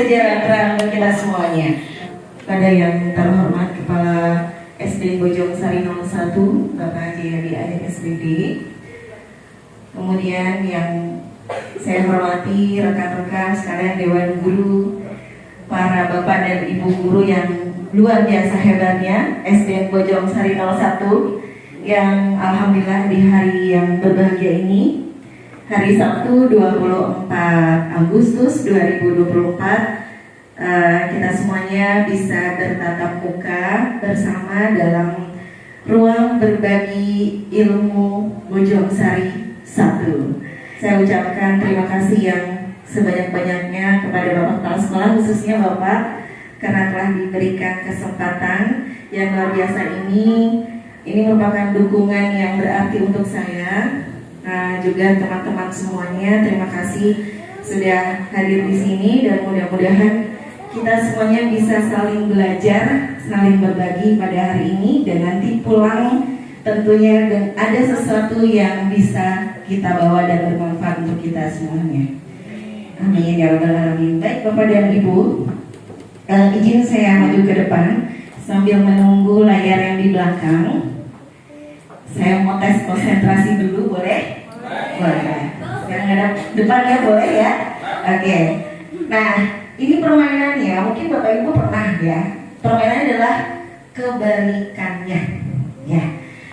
sejahtera untuk kita semuanya. Pada yang terhormat Kepala SD Bojong Sari 01 Bapak Jayadi Adik SBD, kemudian yang saya hormati rekan-rekan sekalian Dewan Guru, para Bapak dan Ibu Guru yang luar biasa hebatnya SD Bojong Sari 01 yang alhamdulillah di hari yang berbahagia ini, hari Sabtu 24 Agustus 2024, kita semuanya bisa bertatap muka bersama dalam ruang berbagi ilmu Bojong Sari 1. Saya ucapkan terima kasih yang sebanyak-banyaknya kepada Bapak Kepala Sekolah, khususnya Bapak, karena telah diberikan kesempatan yang luar biasa ini. Ini merupakan dukungan yang berarti untuk saya. Nah, juga teman-teman semuanya, terima kasih sudah hadir di sini dan mudah-mudahan kita semuanya bisa saling belajar, saling berbagi pada hari ini dan nanti pulang tentunya dan ada sesuatu yang bisa kita bawa dan bermanfaat untuk kita semuanya. Amin ya rabbal alamin. Baik Bapak dan Ibu, izin saya maju ke depan sambil menunggu layar yang di belakang. Saya mau tes konsentrasi dulu, boleh? Boleh. Sekarang ada depannya, boleh ya? Oke. Nah, ini permainannya, mungkin Bapak Ibu pernah ya. Permainannya adalah kebalikannya. Ya.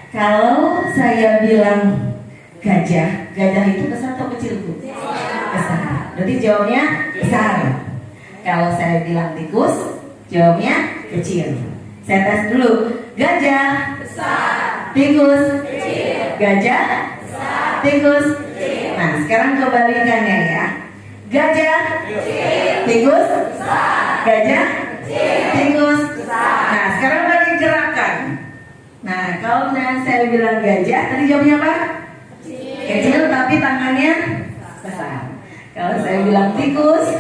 Kalau saya bilang gajah, gajah itu besar atau kecil Bu? Besar. Berarti jawabnya besar. Kalau saya bilang tikus, jawabnya kecil. Saya tes dulu. Gajah besar. Tikus kecil. Gajah besar. Tikus kecil. Nah, sekarang kebalikannya ya. Gajah kecil. Tikus besar. Gajah kecil. Tikus besar. Nah, sekarang bagi gerakan. Nah, kalau saya bilang gajah, tadi jawabnya apa? Kecil. Kecil tapi tangannya besar. Kalau saya bilang tikus,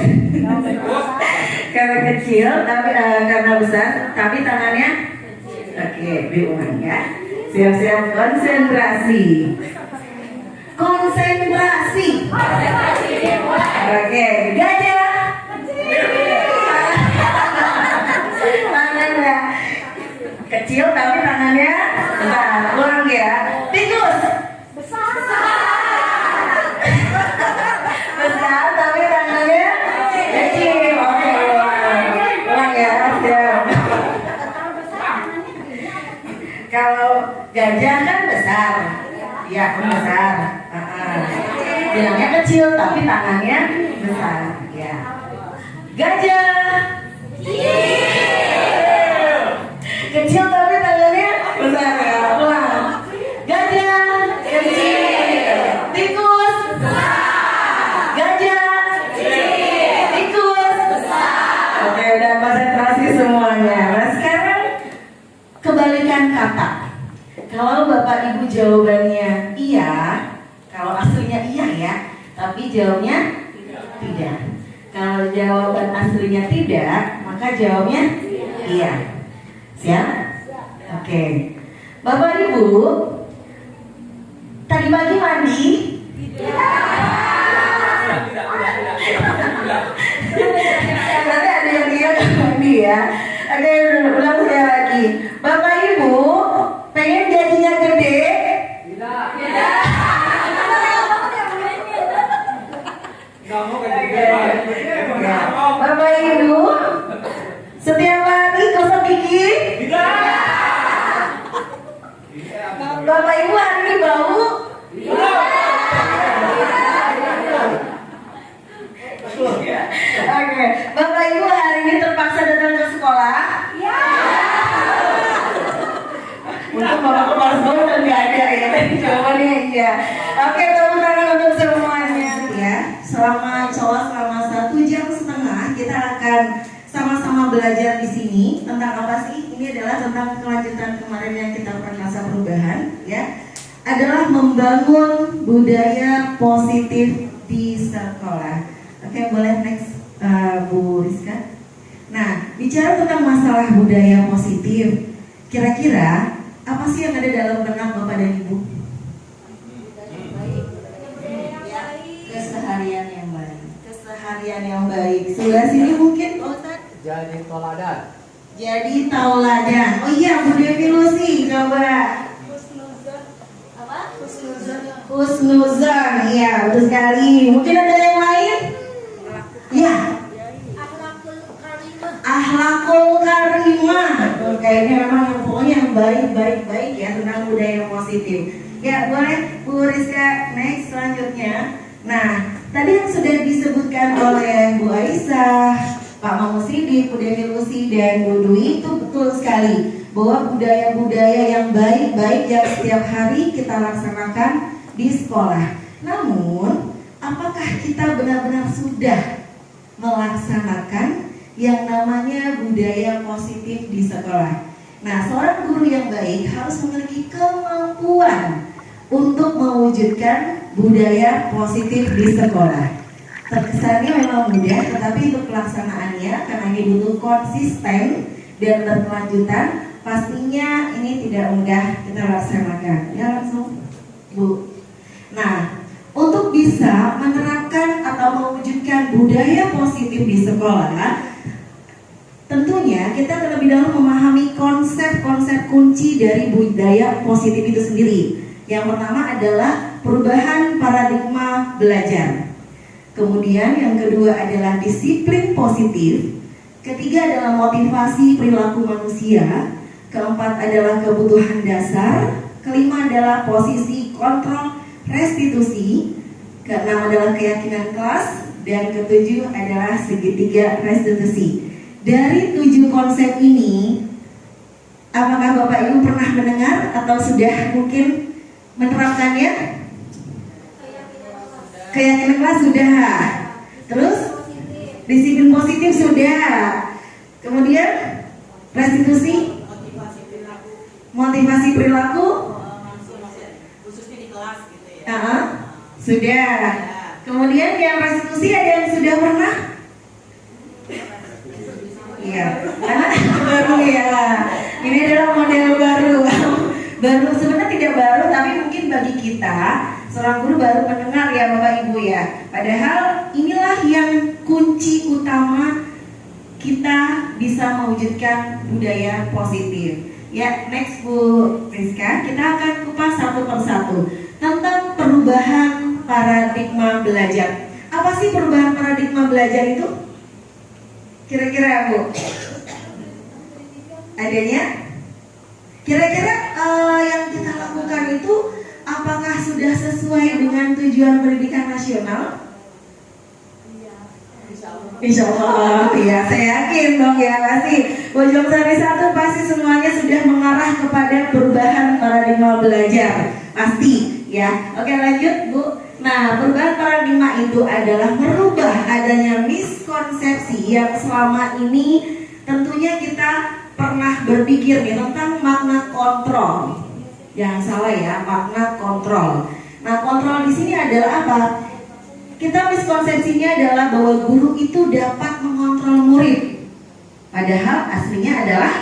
karena kecil tapi karena besar, tapi tangannya kecil. Oke, diulang ya. Siap-siap konsentrasi. Konsentrasi. Oke, gajah. Tangannya kecil tapi tangannya besar. Ulang ya. Tikus. Besar tapi tangannya kecil. Oke, ulang ya. Siap. Kalau gajah kan besar, ya kan besar. Bilangnya kecil tapi tangannya besar. Ya. Gajah kecil tapi tangannya besar ya. Ulang. Gajah kecil. Tikus besar. Gajah kecil. Tikus besar. Oke, udah konsentrasi semuanya. Nah, sekarang kebalikan kata. Kalau Bapak Ibu jawabannya iya, kalau aslinya iya ya, tapi jawabnya tidak. Kalau jawaban aslinya tidak, maka jawabnya iya. Siap? Oke. Bapak Ibu, tadi pagi mandi? Nanti ada yang dia mandi ya. Oke, ulang saya lagi. Bapak Ibu, pengen gajinya gede? Tidak. Bapak Ibu, setiap hari gosok gigi? Tidak. Bapak Ibu hari ini bau? Tidak. Oke, Bapak Ibu hari ini terpaksa datang ke sekolah? Iya. Untuk Bapak Kepala Sekolah dan nggak ada ya, jawabannya iya. Oke, tepuk tangan untuk semuanya ya. Selama 1,5 jam kita akan sama-sama belajar di sini tentang apa sih? Ini adalah tentang kelanjutan kemarin yang kita lakukan masa perubahan ya. Adalah membangun budaya positif di sekolah. Oke, boleh next Bu Rizka. Nah, bicara tentang masalah budaya positif, kira-kira apa sih yang ada dalam benak Bapak dan Ibu? Keseharian yang baik. Keseharian yang baik. Sebelah sini mungkin Pak Ustadz? Jadi toladan. Jadi tauladan. Oh iya, Bu Devi Lucy, coba. Husnuzon. Apa? Husnuzon. Husnuzon, iya betul sekali. Mungkin ada yang lain? Ya. Akhlakul karimah. Akhlakul karimah. Kayaknya memang pokoknya yang baik ya tentang budaya positif. Ya boleh Bu Rizka next selanjutnya. Nah tadi yang sudah disebutkan oleh Bu Aisyah, Pak Mamu Sidik, Bu Devi Lucy dan Bu Dwi itu betul sekali bahwa budaya-budaya yang baik-baik yang setiap hari kita laksanakan di sekolah. Namun apakah kita benar-benar sudah melaksanakan yang namanya budaya positif di sekolah? Nah, seorang guru yang baik harus memiliki kemampuan untuk mewujudkan budaya positif di sekolah. Terkesannya memang mudah, tetapi untuk pelaksanaannya karena ini butuh konsisten dan berkelanjutan, pastinya ini tidak mudah kita laksanakan. Ya langsung, Bu. Nah, untuk bisa menerapkan atau mewujudkan budaya positif di sekolah, tentunya kita terlebih dahulu memahami konsep-konsep kunci dari budaya positif itu sendiri. Yang pertama adalah perubahan paradigma belajar. Kemudian yang kedua adalah disiplin positif. Ketiga adalah motivasi perilaku manusia. Keempat adalah kebutuhan dasar. Kelima adalah posisi kontrol restitusi. Keenam adalah keyakinan kelas. Dan ketujuh adalah segitiga restitusi. Dari 7 konsep ini, apakah Bapak Ibu pernah mendengar atau sudah mungkin menerapkannya? Keyakinan kelas sudah. Terus disiplin positif sudah. Kemudian restitusi, motivasi perilaku, khususnya di kelas gitu ya. Sudah. Kemudian yang restitusi ada yang sudah pernah? Iya, karena baru ya. Ini adalah model baru. Baru sebenarnya tidak baru, tapi mungkin bagi kita seorang guru baru mendengar ya Bapak Ibu ya. Padahal inilah yang kunci utama kita bisa mewujudkan budaya positif. Ya, next Bu Rizka, kita akan kupas satu persatu tentang perubahan paradigma belajar. Apa sih perubahan paradigma belajar itu? Kira-kira Bu, adanya? Kira-kira yang kita lakukan itu apakah sudah sesuai dengan tujuan pendidikan nasional? Insya Allah, ya saya yakin dong ya pasti. Bojong Sari 1 pasti semuanya sudah mengarah kepada perubahan paradigma belajar, pasti ya. Oke lanjut Bu. Nah, perubahan paradigma itu adalah merubah adanya miskonsepsi yang selama ini tentunya kita pernah berpikir nih tentang makna kontrol. Jangan salah ya, makna kontrol. Nah, kontrol di sini adalah apa? Kita miskonsepsinya adalah bahwa guru itu dapat mengontrol murid. Padahal aslinya adalah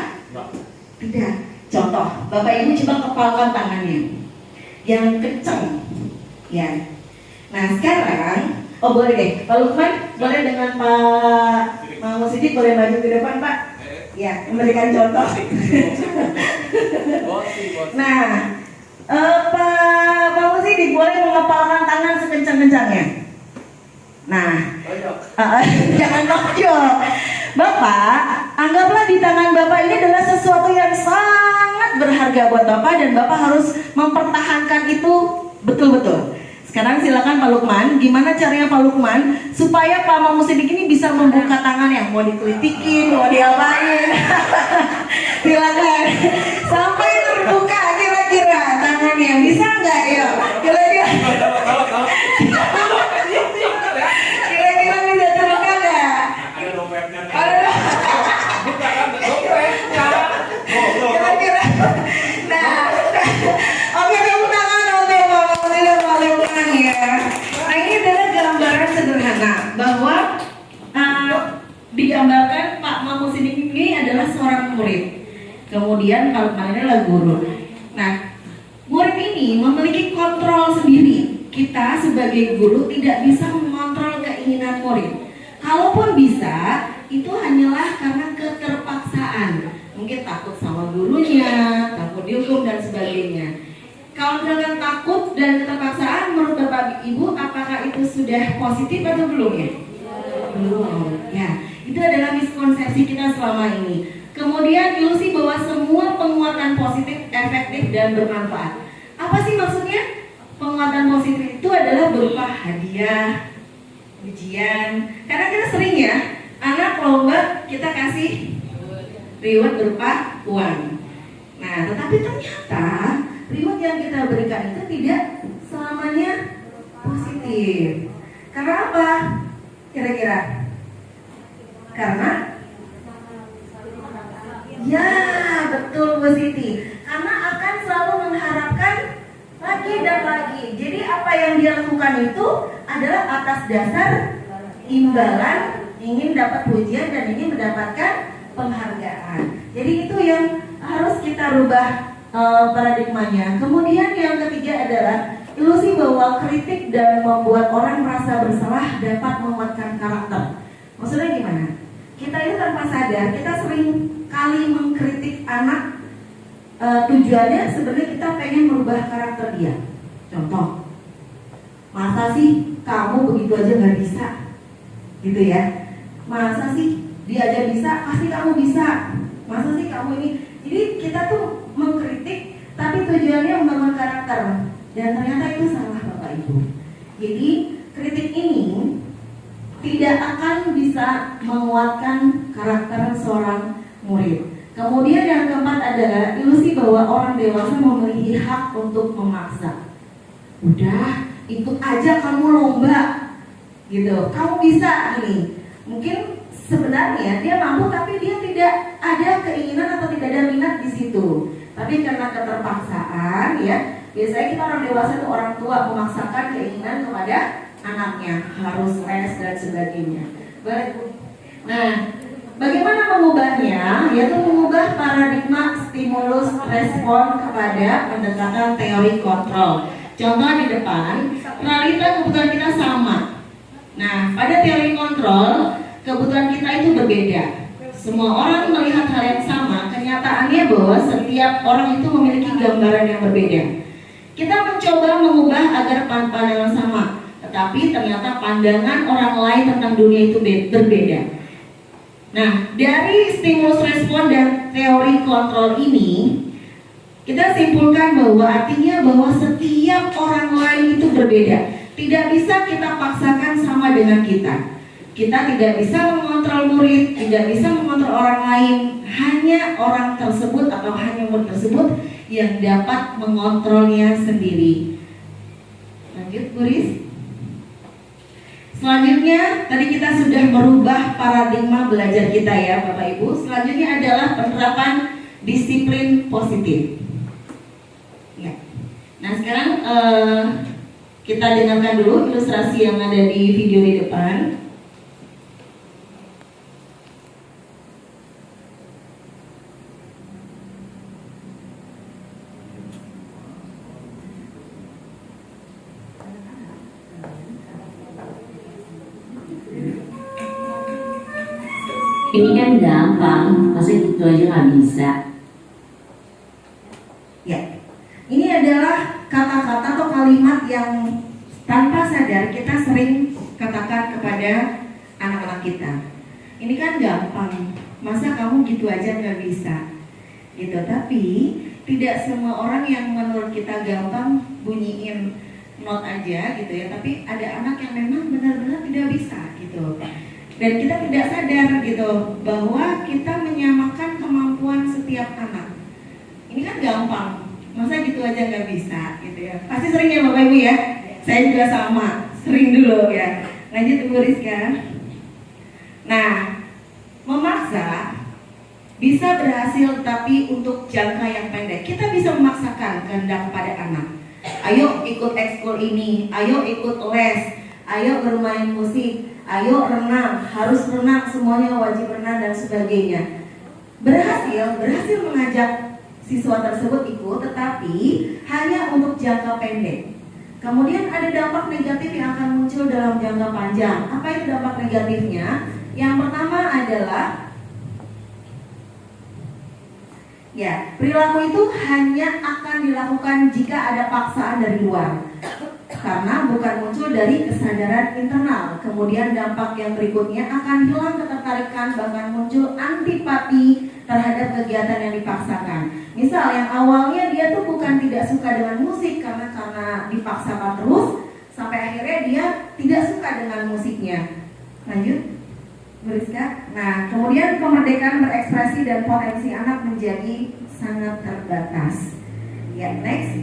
tidak. Contoh, Bapak Ibu coba kepalkan tangannya yang kenceng, ya. Nah sekarang, oh boleh deh, Pak Lukman boleh dengan Pak Mamu Sidik boleh maju ke depan Pak, ya memberikan contoh. Nah, Pak Mamu Sidik boleh mengepalkan tangan sekencang-kencangnya. Nah, jangan nojok. Bapak, anggaplah di tangan Bapak ini adalah sesuatu yang sangat berharga buat Bapak dan Bapak harus mempertahankan itu betul-betul. Sekarang silakan Pak Lukman, gimana caranya Pak Lukman supaya Pak Mamu Sidik ini bisa membuka tangannya, mau dikelitikin, mau diapain? Silakan, sampai terbuka kira-kira tangannya, bisa nggak ya? Kira-kira bisa terbuka nggak? Ada dompetnya. Kira-kira, nah, oke tepuk tangan untuk Pak Mamu Sidik, Pak Lukman ya. Nah ini adalah gambaran sederhana bahwa digambarkan Pak Mamu Sidik ini adalah seorang murid. Kemudian Pak Lukman ini adalah guru. Nah, murid ini memiliki kontrol sendiri. Kita sebagai guru tidak bisa mengontrol keinginan murid. Kalaupun bisa, itu hanyalah karena keterpaksaan. Mungkin takut sama gurunya, takut dihukum dan sebagainya. Kalau misalkan takut dan keterpaksaan, menurut Bapak Ibu, apakah itu sudah positif atau belum ya? Belum. Ya, itu adalah miskonsepsi kita selama ini. Kemudian ilusi bahwa semua penguatan positif efektif dan bermanfaat. Apa sih maksudnya? Penguatan positif itu adalah berupa hadiah, ujian. Karena kita sering ya, anak lomba kita kasih reward berupa uang. Nah, tetapi ternyata reward yang kita berikan itu tidak selamanya positif. Karena apa? Kira-kira? Karena ya, betul Bu Siti. Karena akan selalu mengharapkan lagi dan lagi. Jadi apa yang dia lakukan itu adalah atas dasar imbalan, ingin dapat pujian dan ingin mendapatkan penghargaan. Jadi itu yang harus kita rubah paradigmanya. Kemudian yang ketiga adalah ilusi bahwa kritik dan membuat orang merasa bersalah dapat menguatkan karakter. Maksudnya gimana? Kita itu tanpa sadar, kita sering kali mengkritik anak. Tujuannya sebenarnya kita pengen merubah karakter dia. Contoh, masa sih kamu begitu aja nggak bisa, gitu ya? Masa sih dia aja bisa, pasti kamu bisa. Masa sih kamu ini? Jadi kita tuh mengkritik, tapi tujuannya membangun karakter. Dan ternyata itu salah Bapak Ibu. Jadi kritik ini tidak akan bisa menguatkan karakter seorang murid. Kemudian yang keempat adalah ilusi bahwa orang dewasa memiliki hak untuk memaksa. Udah, ikut aja kamu lomba, gitu. Kamu bisa ini. Mungkin sebenarnya dia mampu, tapi dia tidak ada keinginan atau tidak ada minat di situ. Tapi karena keterpaksaan, ya, biasanya kita orang dewasa itu orang tua memaksakan keinginan kepada anaknya, harus les dan sebagainya. Nah, bagaimana mengubahnya? Yaitu mengubah paradigma stimulus respon kepada pendekatan teori kontrol. Contoh di depan, realita kebutuhan kita sama. Nah, pada teori kontrol, kebutuhan kita itu berbeda. Semua orang melihat hal yang sama. Kenyataannya bahwa setiap orang itu memiliki gambaran yang berbeda. Kita mencoba mengubah agar pandangan sama, tetapi ternyata pandangan orang lain tentang dunia itu berbeda. Nah, dari stimulus respon dan teori kontrol ini, kita simpulkan bahwa artinya bahwa setiap orang lain itu berbeda. Tidak bisa kita paksakan sama dengan kita. Kita tidak bisa mengontrol murid, tidak bisa mengontrol orang lain. Hanya orang tersebut atau hanya murid tersebut yang dapat mengontrolnya sendiri. Lanjut, Bu Riz. Selanjutnya, tadi kita sudah merubah paradigma belajar kita ya Bapak Ibu. Selanjutnya adalah penerapan disiplin positif ya. Nah sekarang kita dengarkan dulu ilustrasi yang ada di video di depan. Ini kan gampang, masa gitu aja nggak bisa? Ya, ini adalah kata-kata atau kalimat yang tanpa sadar kita sering katakan kepada anak-anak kita. Ini kan gampang, masa kamu gitu aja nggak bisa? Gitu. Tapi tidak semua orang yang menurut kita gampang bunyiin not aja gitu ya. Tapi ada anak yang memang benar-benar tidak bisa gitu. Dan kita tidak sadar gitu bahwa kita menyamakan kemampuan setiap anak. Ini kan gampang, masa gitu aja nggak bisa gitu ya. Pasti sering ya Bapak Ibu ya. Saya juga sama, sering dulu ya. Lanjut Bu Rizka. Nah, memaksa bisa berhasil tapi untuk jangka yang pendek. Kita bisa memaksakan kehendak pada anak. Ayo ikut ekskul ini, ayo ikut les, ayo bermain musik, ayo renang, harus renang, semuanya wajib renang dan sebagainya. Berhasil mengajak siswa tersebut ikut, tetapi hanya untuk jangka pendek. Kemudian ada dampak negatif yang akan muncul dalam jangka panjang. Apa itu dampak negatifnya? Yang pertama adalah perilaku itu hanya akan dilakukan jika ada paksaan dari luar, karena bukan muncul dari kesadaran internal. Kemudian dampak yang berikutnya akan hilang ketertarikan, bahkan muncul antipati terhadap kegiatan yang dipaksakan. Misal yang awalnya dia tuh bukan tidak suka dengan musik karena dipaksakan terus, sampai akhirnya dia tidak suka dengan musiknya. Lanjut, Beriska. Nah, kemudian kemerdekaan berekspresi dan potensi anak menjadi sangat terbatas. Ya, next.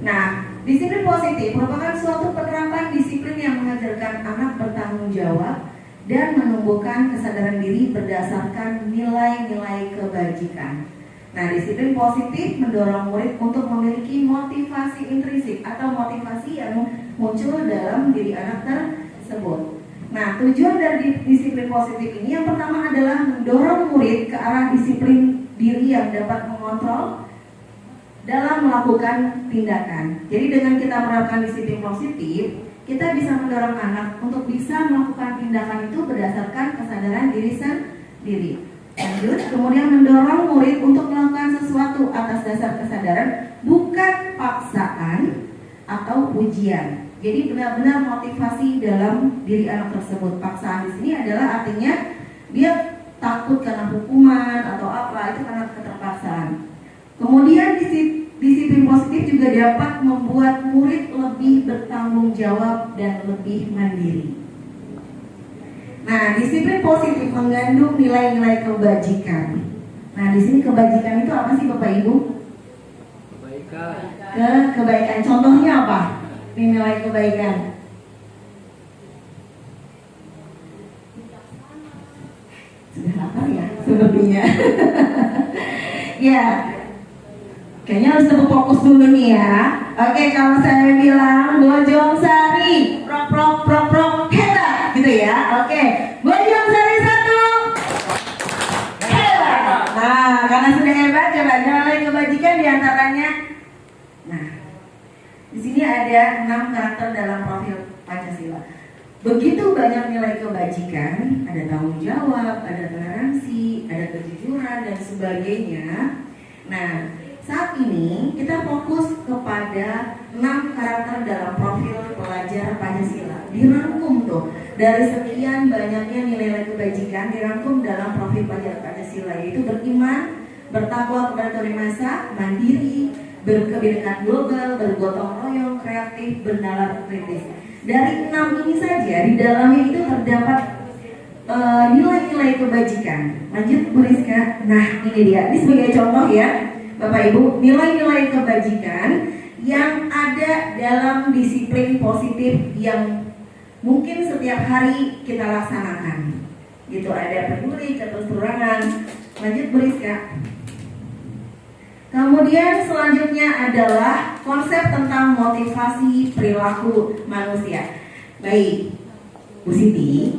Nah, disiplin positif merupakan suatu penerapan disiplin yang mengajarkan anak bertanggung jawab dan menumbuhkan kesadaran diri berdasarkan nilai-nilai kebajikan. Nah, disiplin positif mendorong murid untuk memiliki motivasi intrinsik atau motivasi yang muncul dalam diri anak tersebut. Nah, tujuan dari disiplin positif ini yang pertama adalah mendorong murid ke arah disiplin diri yang dapat mengontrol dalam melakukan tindakan. Jadi dengan kita menerapkan disiplin positif, kita bisa mendorong anak untuk bisa melakukan tindakan itu berdasarkan kesadaran diri sendiri. Lanjut, kemudian mendorong murid untuk melakukan sesuatu atas dasar kesadaran, bukan paksaan atau ujian. Jadi benar-benar motivasi dalam diri anak tersebut. Paksaan di sini adalah artinya dia takut karena hukuman atau apa, itu karena keterpaksaan. Kemudian disiplin positif juga dapat membuat murid lebih bertanggung jawab dan lebih mandiri. Nah, disiplin positif mengandung nilai-nilai kebajikan. Nah, di sini kebajikan itu apa sih Bapak Ibu? Kebaikan. Contohnya apa? Nilai kebaikan. Sudah lapar ya sepertinya. Ya. Kayaknya harus tetap fokus dulu nih ya. Oke, kalau saya bilang Bojong Sari, prok, hebat, gitu ya. Oke, Bojong Sari 1, hebat. Nah, karena sudah hebat, coba nilai kebajikan diantaranya. Nah, di sini ada 6 karakter dalam profil Pancasila. Begitu banyak nilai kebajikan, ada tanggung jawab, ada toleransi, ada kejujuran dan sebagainya. Nah, saat ini kita fokus kepada 6 karakter dalam profil pelajar Pancasila. Dirangkum tuh dari sekian banyaknya nilai kebajikan, dirangkum dalam profil pelajar Pancasila, yaitu beriman, bertakwa kepada Tuhan Yang Maha Esa, mandiri, berkebinekaan global, bergotong royong, kreatif, bernalar kritis. Dari 6 ini saja di dalamnya itu terdapat nilai-nilai kebajikan. Lanjut Bu Rizka. Nah, ini dia. Ini sebagai contoh ya Bapak Ibu, nilai-nilai kebajikan yang ada dalam disiplin positif yang mungkin setiap hari kita laksanakan. Gitu, ada peduli, keterturangan. Lanjut Bu Rizka. Kemudian selanjutnya adalah konsep tentang motivasi perilaku manusia. Baik, Bu Siti,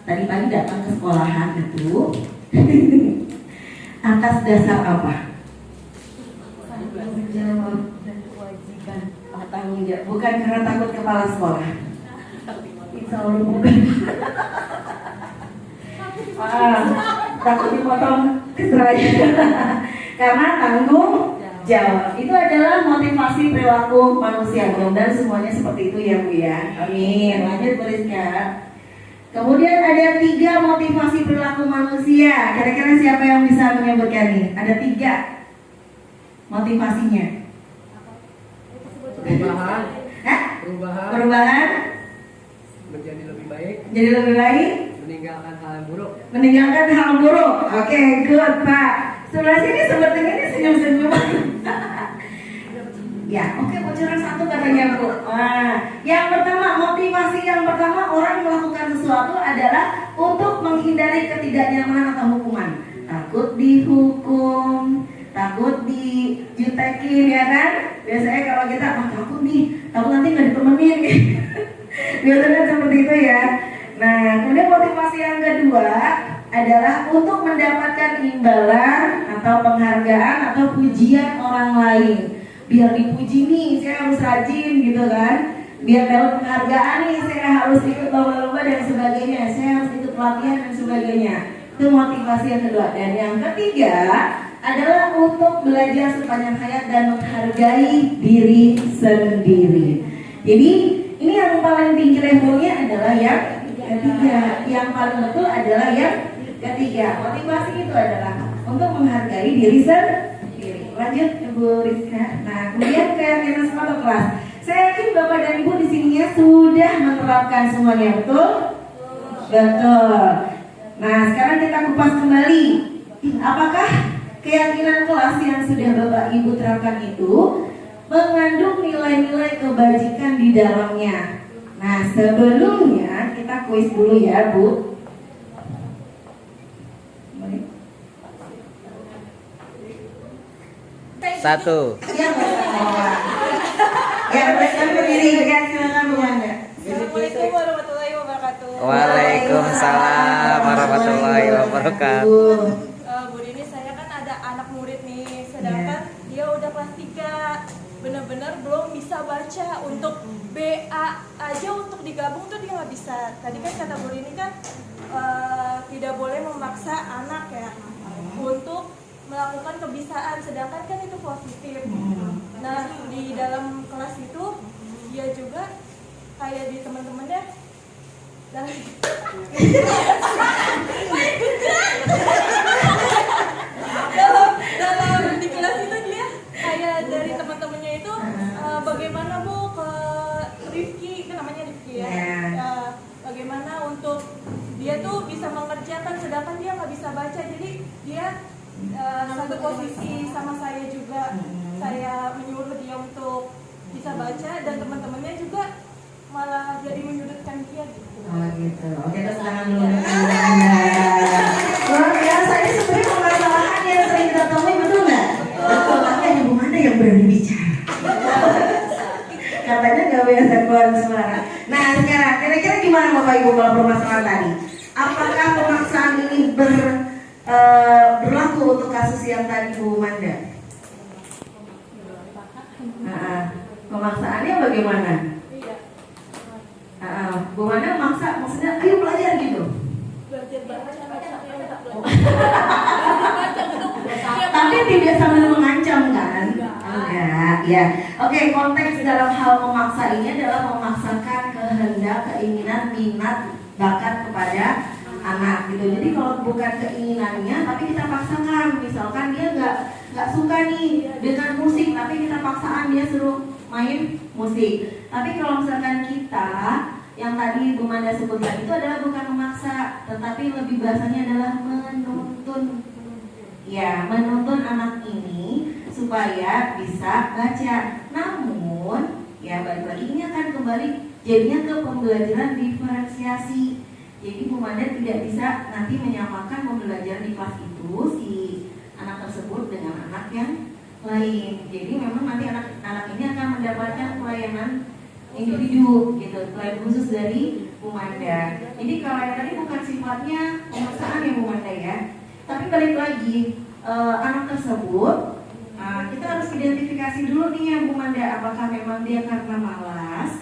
tadi pagi datang ke sekolahan itu atas dasar apa? Tanggung jawab dan kewajiban. Tanggung jawab, bukan karena takut kepala sekolah. Insya Allah bukan. Takut dipotong keseraian. Karena tanggung jawab itu adalah motivasi perilaku manusia. Mudah-mudahan semuanya seperti itu ya Bu ya. Amin. Lanjut Bu Rizka. Kemudian ada 3 motivasi perilaku manusia. Kira-kira siapa yang bisa menyebutkan nih? Ada 3 motivasinya. Perubahan. Menjadi lebih baik. Jadi lebih baik. Meninggalkan hal yang buruk. Meninggalkan hal buruk. Oke, good Pak. Sebelah sini sepertinya ini senyum-senyum. Ya, oke, bocoran 1 katanya Bu. Nah, yang pertama, motivasi yang pertama orang melakukan sesuatu adalah untuk menghindari ketidaknyamanan atau hukuman. Takut dihukum, takut dijutekin ya kan? Biasanya kalau kita takut nih, takut nanti nggak ditemenin. Biasanya seperti itu ya. Nah, kemudian motivasi yang kedua adalah untuk mendapatkan imbalan atau penghargaan atau pujian orang lain. biar dipuji nih, saya harus rajin gitu kan. Biar dapat penghargaan nih, saya harus ikut lomba-lomba dan sebagainya. Saya harus ikut pelatihan dan sebagainya. Itu motivasi yang kedua. Dan yang ketiga adalah untuk belajar sepanjang hayat dan menghargai diri sendiri. Jadi ini yang paling tinggi levelnya adalah yang ketiga. Yang paling betul adalah yang ketiga. Motivasi itu adalah untuk menghargai diri sendiri. Lanjut Ibu Rizka. Nah, kemudian keyakinan sepatu kelas. Saya yakin Bapak dan Ibu di sininya sudah menerapkan semuanya, betul? Betul. Nah, sekarang kita kupas kembali. Apakah keyakinan kelas yang sudah Bapak Ibu terapkan itu mengandung nilai-nilai kebajikan di dalamnya? Nah, sebelumnya kita kuis dulu ya, Bu. Satu. Ya, ya, mereka berdiri ya, silakan Bu Wanda. Assalamualaikum warahmatullahi wabarakatuh. Waalaikumsalam warahmatullahi wabarakatuh. Bu Dini, saya kan ada anak murid nih, sedangkan dia udah kelas 3, bener-bener belum bisa baca. Untuk BA aja untuk digabung tuh dia nggak bisa. Tadi kan kata Bu Dini kan tidak boleh memaksa anak ya untuk melakukan kebiasaan, sedangkan kan itu positif. Nah, di dalam kelas itu dia juga kayak di teman-temannya dari dalam di kelas itu dia kayak dari teman-temannya itu bagaimana Bu ke Rifki, itu namanya Rifki ya. Bagaimana untuk dia tuh bisa mengerjakan sedangkan dia nggak bisa baca, jadi dia satu posisi sama saya juga. Saya menyuruh dia untuk bisa baca dan teman-temannya juga malah jadi menyudutkan dia gitu. Oh gitu. Oke, terus tangan dulu. Luar biasa, ini sebenarnya permasalahan yang sering kita temui, betul nggak? Betul. Makanya Bu Manda yang berani bicara. Katanya nggak biasa keluar suara. Nah, sekarang kira-kira gimana Bapak Ibu kalau permasalahan tadi? Apakah pemaksaan ini berlaku untuk kasus yang tadi Bu Manda? Pemaksaannya bagaimana? Bu Manda maksa, maksudnya ayo belajar gitu. Belajar baca Tapi tidak sambil mengancam kan? Enggak, ya. Oke, konteks dalam hal memaksa ini adalah memaksakan kehendak, keinginan, minat, bakat kepada anak gitu. Jadi kalau bukan keinginannya, tapi kita paksakan. Misalkan dia nggak suka nih dengan musik, tapi kita paksaan dia suruh main musik. Tapi kalau misalkan kita yang tadi Bu Manda sebutkan itu adalah bukan memaksa, tetapi lebih bahasanya adalah menuntun. Ya, menuntun anak ini supaya bisa baca. Namun, ya balik lagi ini akan kembali jadinya ke pembelajaran diferensiasi. Jadi Bu Manda tidak bisa nanti menyamakan pembelajaran di kelas itu si anak tersebut dengan anak yang lain. Jadi memang nanti anak ini akan mendapatkan pelayanan individu gitu, pelayanan khusus dari Bu Manda. Jadi kalau yang tadi bukan sifatnya pemaksaan ya Bu Manda ya. Tapi balik lagi anak tersebut kita harus identifikasi dulu nih ya Bu Manda, apakah memang dia karena malas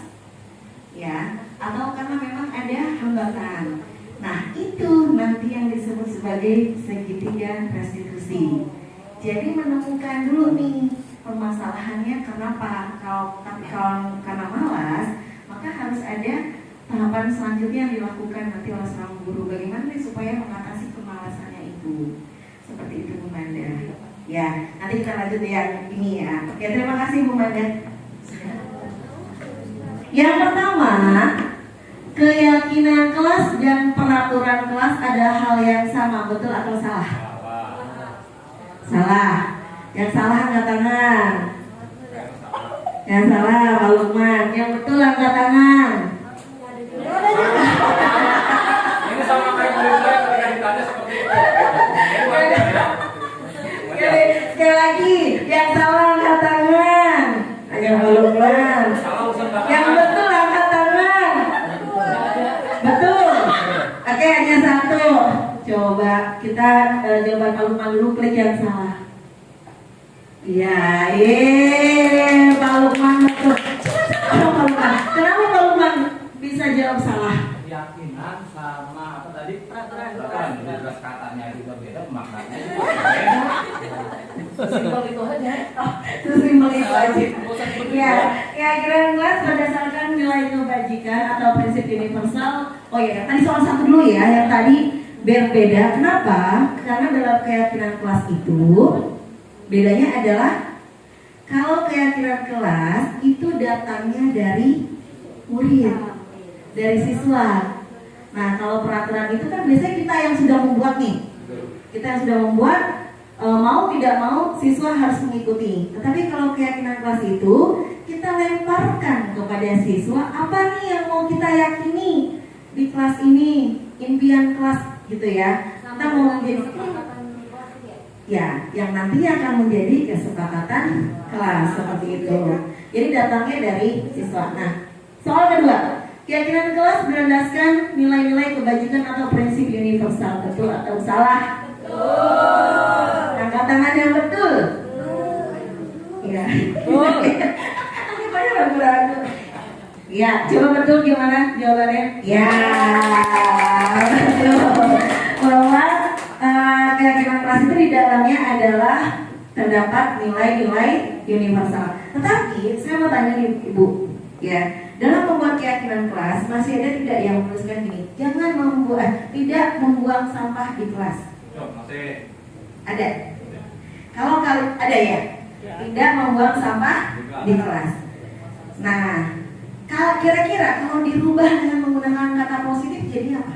ya atau karena memang ada hambatan. Nah itu nanti yang disebut sebagai segitiga restitusi. Jadi menemukan dulu nih permasalahannya kenapa. Kalau karena malas, maka harus ada tahapan selanjutnya yang dilakukan nanti oleh seorang guru. Bagaimana nih supaya mengatasi kemalasannya itu. Seperti itu Bu Manda. Ya, nanti kita lanjut yang ini ya. Oke, terima kasih Bu Manda. Yang pertama, keyakinan kelas dan peraturan kelas ada hal yang sama, betul atau salah? Salah. Yang salah angkat tangan. Yang salah Pak Lukman. Yang betul angkat tangan. Ini sama kayak murid saya ketika ditanya seperti itu. Sekali lagi, yang salah angkat tangan. Ayo Pak Lukman. Yang betul angkat tangan. Betul. Oke, hanya satu. Coba kita jawaban Pak Lukman dulu, klik yang salah. Iya, Pak Lukman betul. Coba Pak Lukman. Kenapa Pak Lukman bisa jawab salah? Keyakinan sama apa tadi? Peraturan. Jelas katanya juga beda, maknanya Simpel itu aja. Sesimpel itu aja. Ya, keyakinan kelas berdasarkan nilai kebajikan atau prinsip universal. Oh ya, tadi soal satu dulu ya, yang tadi berbeda. Kenapa? Karena dalam keyakinan kelas itu bedanya adalah kalau keyakinan kelas itu datangnya dari murid, dari siswa. Nah, kalau peraturan itu kan biasanya kita yang sudah membuat nih. Kita yang sudah membuat, mau tidak mau siswa harus mengikuti. Tetapi kalau keyakinan kelas itu kita lemparkan kepada siswa, apa nih yang mau kita yakini di kelas ini, impian kelas gitu ya. Kita mau menjadi ya, yang nantinya akan menjadi kesepakatan kelas seperti itu. Jadi datangnya dari siswa. Nah, soal kedua, keyakinan kelas berlandaskan nilai-nilai kebajikan atau prinsip universal, betul atau salah? Betul. Angkat tangan yang betul. Iya. Ini banyak ragu-ragu. Ya, coba betul gimana jawabannya? Ya, betul. Bahwa keyakinan kelas itu di dalamnya adalah terdapat nilai-nilai universal. Tetapi saya mau tanya nih Ibu, ya, dalam membuat keyakinan kelas masih ada tidak yang menuliskan gini, jangan tidak membuang sampah di kelas? masih Ada. Kalau ada ya, tidak membuang sampah di kelas. Nah, kira-kira kalau dirubah dengan menggunakan kata positif jadi apa?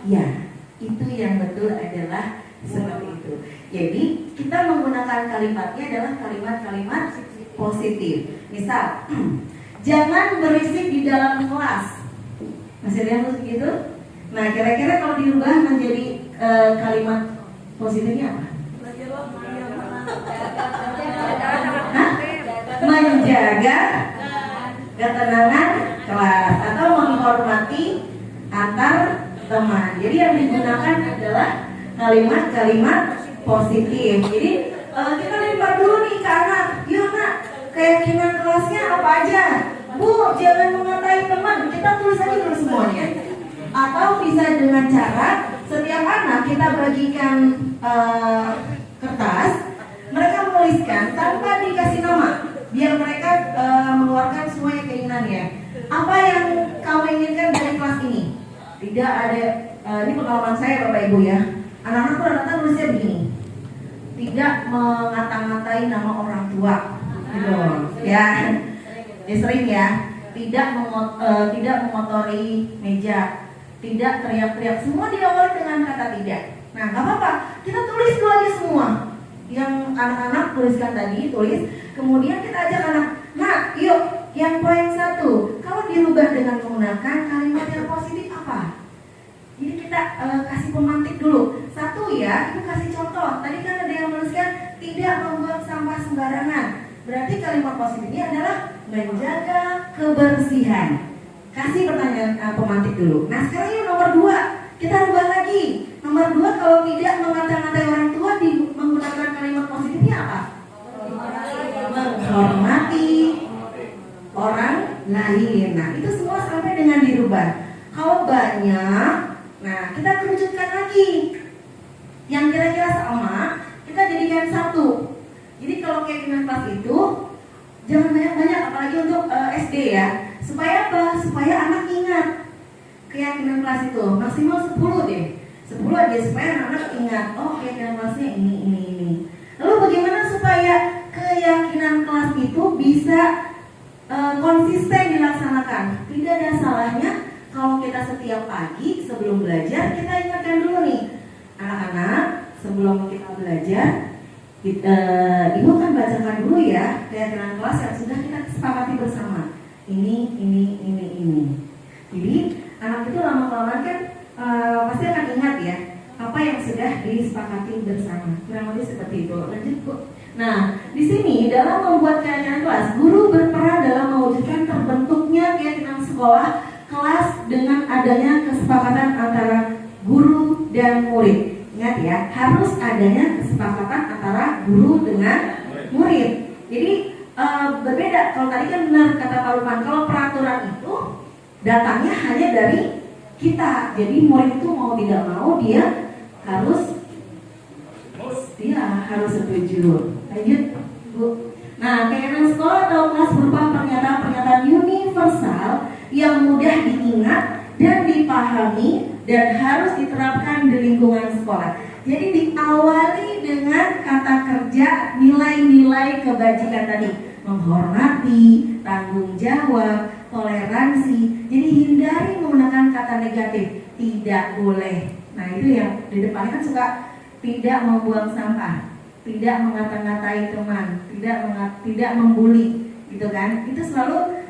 Ya, itu yang betul adalah seperti itu. Jadi kita menggunakan kalimatnya adalah kalimat-kalimat positif. Misal, jangan berisik di dalam kelas. Masih ada yang begitu? Nah, kira-kira kalau dirubah menjadi kalimat positifnya apa? Menjaga ketenangan kelas atau menghormati antar teman. Jadi yang digunakan adalah kalimat-kalimat positif. Jadi kita lempar dulu nih ke anak. Yuk nak, keyakinan kelasnya apa aja? Bu, jangan mengatai teman. Kita tulis aja dulu semuanya. Atau bisa dengan cara setiap anak kita bagikan kertas, mereka menuliskan tanpa dikasih nama, biar mereka mengeluarkan semuanya keinginannya. Apa yang kamu inginkan dari kelas ini? Tidak ada, ini pengalaman saya Bapak Ibu ya. Anak-anak rata-rata nulisnya begini, tidak mengata-ngatai nama orang tua, gitu ya. Ini sering ya. Tidak mengotori meja, tidak teriak-teriak. Semua diawali dengan kata tidak. Nah, nggak apa-apa. Kita tulis dulu aja semua. Yang anak-anak tuliskan tadi, tulis. Kemudian kita ajak anak, nah, yuk, yang poin 1. Kalau dirubah dengan menggunakan kalimat yang positif apa? Jadi kita kasih pemantik dulu. 1 ya, itu kasih contoh. Tadi kan ada yang menuliskan tidak membuang sampah sembarangan. Berarti kalimat positifnya adalah menjaga kebersihan. Kasih pertanyaan pemantik dulu. Nah, sekarang yang nomor 2, kita rubah lagi. Nomor 2, kalau tidak mengata-ngatai orang tua, menggunakan kalimat positifnya apa? Menghormati orang lain. Nah, itu semua sampai dengan dirubah. Kalau banyak, nah kita kerucutkan lagi. Yang kira-kira sama, kita jadikan 1. Jadi kalau keyakinan kelas itu jangan banyak-banyak, apalagi untuk SD ya. Supaya apa? Supaya anak ingat keyakinan kelas itu maksimal 10 deh. 10 aja supaya anak ingat, oh keyakinan kelasnya ini. Lalu bagaimana supaya keyakinan kelas itu bisa konsisten dilaksanakan? Tidak ada salahnya kalau kita setiap pagi sebelum belajar kita ingatkan dulu nih, anak-anak sebelum kita belajar, ibu akan bacakan dulu ya keyakinan kelas yang sudah kita sepakati bersama. Ini. Jadi anak itu lama-lama kan pasti akan ingat ya apa yang sudah disepakati bersama. Kurang lebih seperti itu. Lanjut Bu. Nah, di sini dalam membuat keyakinan kelas, guru berperan dalam mewujudkan terbentuknya keyakinan sekolah kelas dengan adanya kesepakatan antara guru dan murid. Ingat ya, harus adanya kesepakatan antara guru dengan murid. Jadi berbeda. Kalau tadi kan benar kata Pak Lukman, kalau peraturan itu datangnya hanya dari kita. Jadi murid itu mau tidak mau dia harus setuju. Lanjut, Bu. Nah, kegiatan sekolah atau kelas berupa pernyataan-pernyataan universal yang mudah diingat dan dipahami dan harus diterapkan di lingkungan sekolah. Jadi diawali dengan kata kerja, nilai-nilai kebajikan tadi, menghormati, tanggung jawab, toleransi. Jadi hindari menggunakan kata negatif, tidak boleh. Nah itu yang di depan kan suka tidak membuang sampah, tidak mengata-ngatai teman, tidak membuli, gitu kan? Itu selalu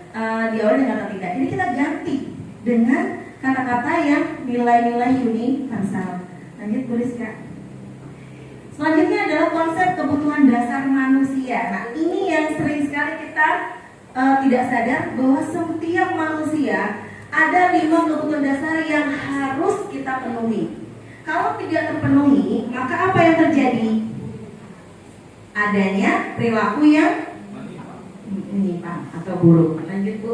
diawali dengan kata tidak. Jadi kita ganti dengan kata-kata yang nilai-nilai universal. Lanjut, Bu Rizka. Selanjutnya adalah konsep kebutuhan dasar manusia. Nah, ini yang sering sekali kita tidak sadar bahwa setiap manusia ada 5 kebutuhan dasar yang harus kita penuhi. Kalau tidak terpenuhi, maka apa yang terjadi? Adanya perilaku yang menyimpang atau buruk. Lanjut, Bu.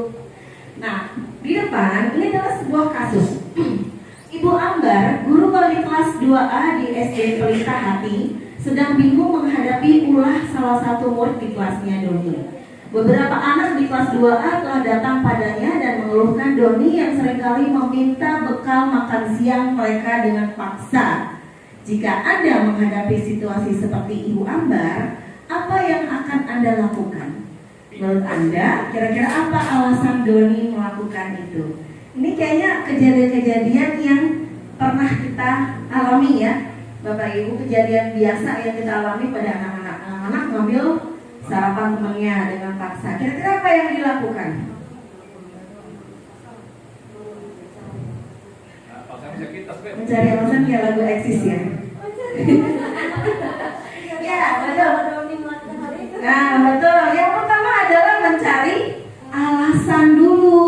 Nah, di depan ini adalah sebuah kasus. Ibu Ambar, guru wali kelas 2A di SD Pelita Hati, sedang bingung menghadapi ulah salah satu murid di kelasnya, Doni. Beberapa anak di kelas 2A telah datang padanya dan mengeluhkan Doni yang seringkali meminta bekal makan siang mereka dengan paksa. Jika Anda menghadapi situasi seperti Ibu Ambar, apa yang akan Anda lakukan? Menurut Anda, kira-kira apa alasan Doni melakukan itu? Ini kayaknya kejadian-kejadian yang pernah kita alami ya, Bapak Ibu, kejadian biasa yang kita alami pada anak-anak. Anak-anak ngambil sarapan temannya dengan paksa. Kira-kira apa yang dilakukan? Mencari alasan kayak lagu eksis ya. Ya, betul. Nah, betul. Yang pertama adalah mencari alasan dulu.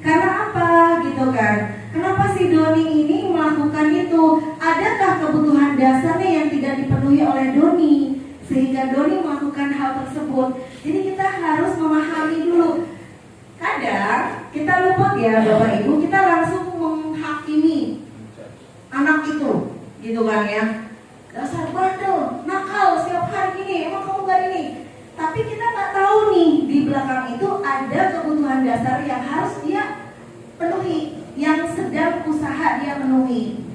Karena apa gitu kan? Kenapa si Doni ini melakukan itu? Adakah kebutuhan dasarnya yang tidak dipenuhi oleh Doni sehingga Doni melakukan hal tersebut? Jadi kita harus memahami dulu. Kadang kita luput ya Bapak Ibu, kita langsung menghakimi anak itu, gitu kan ya. Dasar bandel, nakal, setiap hari gini, emang kamu gak ini? Tapi kita nggak tahu nih di belakang itu ada kebutuhan dasar yang harus dia penuhi, yang sedang usaha dia penuhi.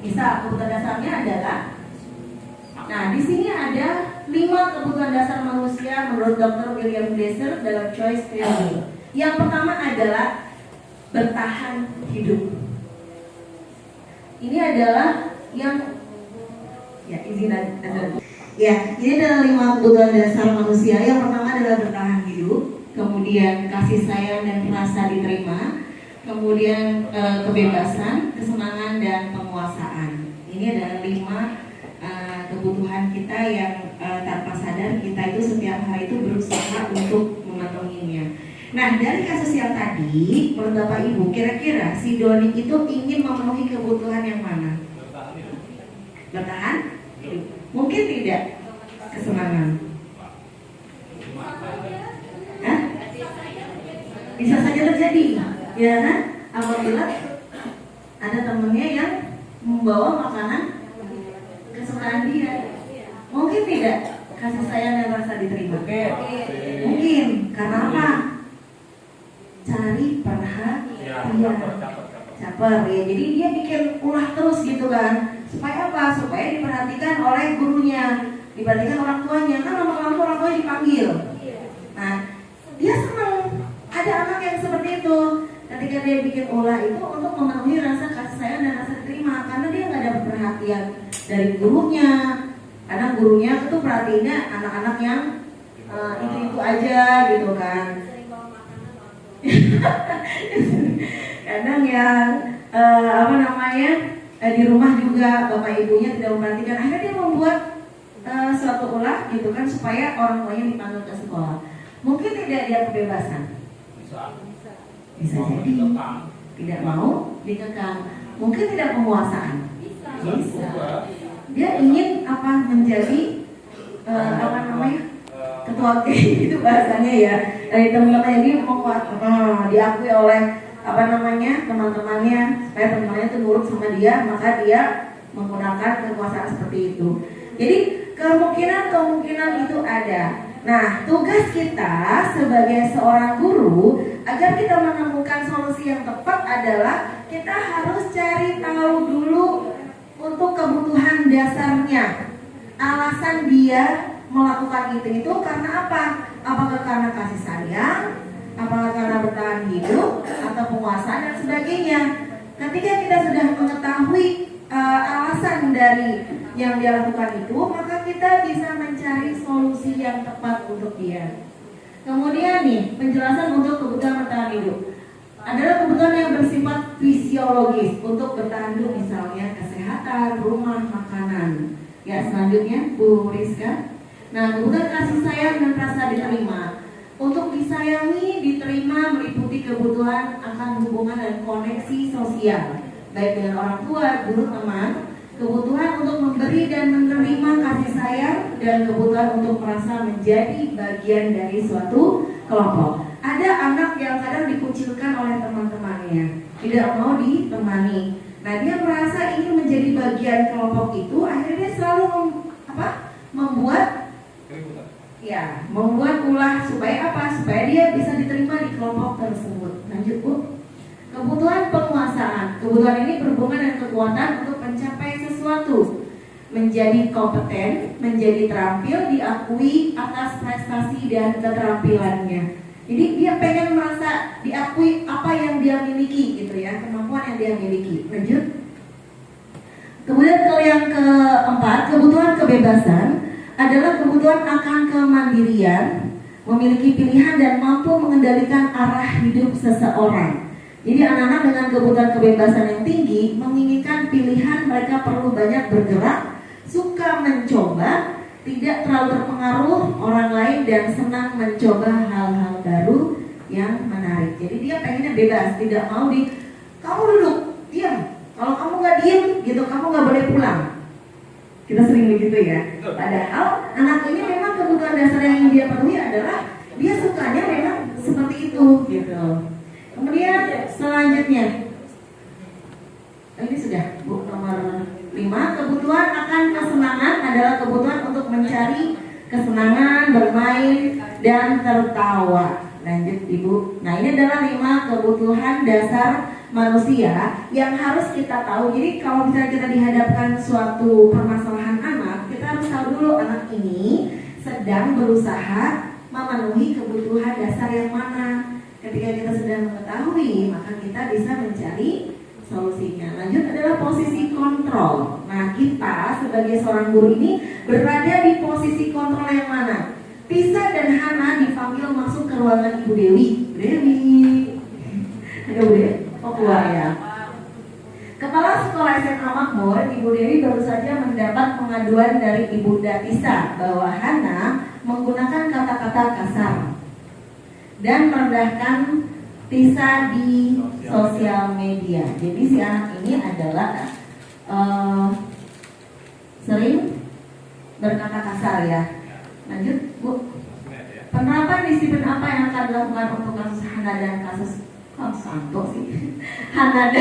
Misal kebutuhan dasarnya adalah, nah di sini ada 5 kebutuhan dasar manusia menurut Dr. William Glasser dalam Choice Theory. Yang pertama adalah bertahan hidup. Ini adalah yang izin ada. Ya, ini adalah 5 kebutuhan dasar manusia. Yang pertama adalah bertahan hidup, kemudian kasih sayang dan rasa diterima, kemudian kebebasan, kesenangan dan penguasaan. Ini adalah 5 kebutuhan kita yang tanpa sadar kita itu setiap hari itu berusaha untuk memenuhinya. Nah, dari kasus yang tadi, menurut Bapak Ibu, kira-kira si Doni itu ingin memenuhi kebutuhan yang mana? Bertahan? Mungkin tidak kesenangan. Hah? Bisa saja terjadi, ya kan? Apabila ada temennya yang membawa makanan kesukaan dia, mungkin tidak kasih sayang dan rasa diterima. Mungkin karena apa? Cari perhatian, caper ya. Jadi dia bikin ulah terus gitu kan. Supaya apa? Supaya diperhatikan oleh gurunya, diperhatikan orang tuanya. Kan lama-lama orang tuanya dipanggil. Nah, dia senang ada anak yang seperti itu. Ketika dia bikin ulah itu untuk memenuhi rasa kasih sayang dan rasa diterima, karena dia nggak dapat perhatian dari gurunya. Karena gurunya itu perhatiannya anak-anak yang itu aja gitu kan. Kadang yang di rumah juga bapak ibunya tidak memperhatikan, akhirnya dia membuat suatu ulah gitu kan supaya orang tuanya dipanggil ke sekolah. Mungkin tidak dia kebebasan, bisa jadi tidak mau dikekang. Mungkin tidak penguasaan, bisa. dia ingin apa menjadi apa namanya ketua gitu bahasanya ya dari teman-teman. Jadi diakui oleh apa namanya teman-temannya supaya teman-temannya itu nurut sama dia, maka dia menggunakan kekuasaan seperti itu. Jadi kemungkinan itu ada. Nah, tugas kita sebagai seorang guru agar kita menemukan solusi yang tepat adalah kita harus cari tahu dulu untuk kebutuhan dasarnya. Alasan dia melakukan itu karena apa? Apakah karena kasih sayang? Apakah karena bertahan hidup? Atau penguasaan dan sebagainya? Ketika kita sudah mengetahui alasan dari yang dia lakukan itu, maka kita bisa mencari solusi yang tepat untuk dia. Kemudian nih, penjelasan untuk kebutuhan bertahan hidup adalah kebutuhan yang bersifat fisiologis untuk bertahan hidup, misalnya kesehatan, rumah, makanan. Ya, selanjutnya Bu Rizka. Nah, kebutuhan kasih sayang dan rasa diterima. Untuk disayangi, diterima meliputi kebutuhan akan hubungan dan koneksi sosial, baik dengan orang tua, guru, teman. Kebutuhan untuk memberi dan menerima kasih sayang, dan kebutuhan untuk merasa menjadi bagian dari suatu kelompok. Ada anak yang kadang dikucilkan oleh teman-temannya, tidak mau ditemani. Nah, dia merasa ingin menjadi bagian kelompok itu, akhirnya dia selalu membuat ulah supaya apa? Supaya dia bisa diterima di kelompok tersebut. Lanjut Bu. Kebutuhan penguasaan. Kebutuhan ini berhubungan dengan kekuatan untuk mencapai sesuatu, menjadi kompeten, menjadi terampil, diakui atas prestasi dan keterampilannya. Jadi dia pengen merasa diakui apa yang dia miliki gitu ya, kemampuan yang dia miliki. Lanjut. Kemudian yang keempat, kebutuhan kebebasan adalah kebutuhan akan kemandirian, memiliki pilihan dan mampu mengendalikan arah hidup seseorang. Jadi anak-anak dengan kebutuhan kebebasan yang tinggi menginginkan pilihan, mereka perlu banyak bergerak, suka mencoba, tidak terlalu terpengaruh orang lain, dan senang mencoba hal-hal baru yang menarik. Jadi dia pengennya bebas, tidak mau kamu duduk, diam. Kalau kamu nggak diam gitu, kamu nggak boleh pulang. Kita sering begitu ya. Padahal anak ini memang kebutuhan dasar yang dia penuhi adalah dia sukanya memang seperti itu gitu. Kemudian selanjutnya, ini sudah Bu, nomor 5, kebutuhan akan kesenangan adalah kebutuhan untuk mencari kesenangan, bermain, dan tertawa. Lanjut Ibu. Nah, ini adalah 5 kebutuhan dasar manusia yang harus kita tahu. Jadi kalau misalnya kita dihadapkan suatu permasalahan anak, kita harus tahu dulu anak ini sedang berusaha memenuhi kebutuhan dasar yang mana. Ketika kita sudah mengetahui, maka kita bisa mencari solusinya. Lanjut adalah posisi kontrol. Nah, kita sebagai seorang guru ini berada di posisi kontrol yang mana? Tisa dan Hana dipanggil masuk ke ruangan Ibu Dewi. Ada Bu Dewi? Oh, keluar ya. Kepala Sekolah SMA Makmur, Ibu Dewi baru saja mendapat pengaduan dari Ibunda Tisa bahwa Hana menggunakan kata-kata kasar dan merendahkan Tisa di sosial media. Jadi si anak ini adalah sering berkata kasar ya. Lanjut Bu. Penerapan disiplin apa yang akan dilakukan untuk kasus Hana dan kasus Santo sih Hana